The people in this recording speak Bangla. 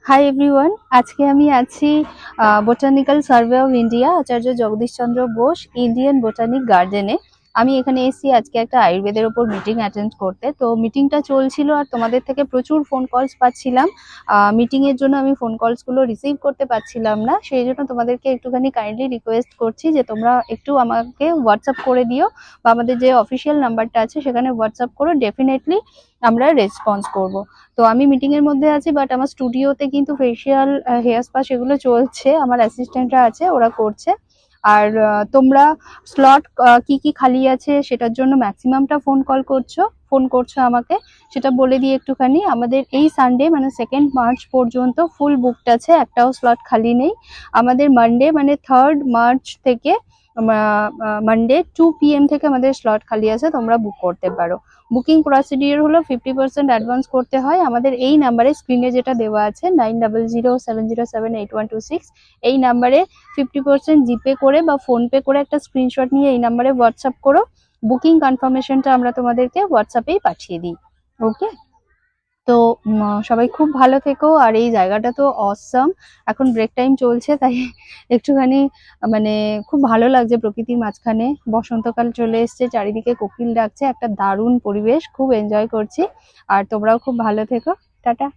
হাই এভরিওয়ান, আজকে আমি আছি botanical survey of India Acharya Jagadish Chandra Bose Indian botanic গার্ডেনে। আমি এখানে এসেছি আজকে একটা আয়ুর্বেদের ওপর মিটিং অ্যাটেন্ড করতে। তো মিটিংটা চলছিল আর তোমাদের থেকে প্রচুর ফোন কলস পাচ্ছিলাম। মিটিং এর জন্য আমি ফোন কলস গুলো রিসিভ করতে পারছিলাম না, সেই জন্য তোমাদেরকে একটুখানি কাইন্ডলি রিকোয়েস্ট করছি যে তোমরা একটু আমাকে হোয়াটসঅ্যাপ করে দিও, বা আমাদের যে অফিসিয়াল নাম্বারটা আছে সেখানে হোয়াটসঅ্যাপ করো। ডেফিনেটলি আমরা রেসপন্স করব। তো আমি মিটিং এর মধ্যে আছি, বাট আমার স্টুডিওতে কিন্তু ফেসিয়াল হেয়ার স্পা সেগুলো চলছে, আমার অ্যাসিস্ট্যান্টরা আছে, ওরা করছে। আর তোমরা স্লট কি কি খালি আছে সেটার জন্য ম্যাক্সিমামটা ফোন করছো আমাকে, সেটা বলে দিই একটুখানি। আমাদের এই সানডে মানে 2nd মার্চ পর্যন্ত ফুল বুকড আছে, একটাও স্লট খালি নেই। আমাদের মানডে মানে 3rd মার্চ থেকে মানডে 2 PM থেকে আমাদের স্লট খালি আছে, তোমরা বুক করতে পারো। বুকিং প্রসিডিওর হলো 50% অ্যাডভান্স করতে হয়। আমাদের এই নাম্বারে স্ক্রিনে যেটা দেওয়া আছে 9007078126, এই নাম্বারে 50% জিপে করে বা ফোনপে করে একটা স্ক্রিনশট নিয়ে এই নাম্বারে হোয়াটসঅ্যাপ করো। বুকিং কনফার্মেশনটা আমরা তোমাদেরকে হোয়াটসঅ্যাপেই পাঠিয়ে দিই। ওকে, তো সবাই খুব ভালো থেকো। আর এই জায়গাটা তো অসাম, এখন ব্রেক টাইম চলছে তাই একটুখানি মানে খুব ভালো লাগছে প্রকৃতির মাঝখানে। বসন্তকাল চলে এসছে, চারিদিকে কোকিল ডাকছে, একটা দারুণ পরিবেশ, খুব এনজয় করছি। আর তোমরাও খুব ভালো থেকো। টাটা।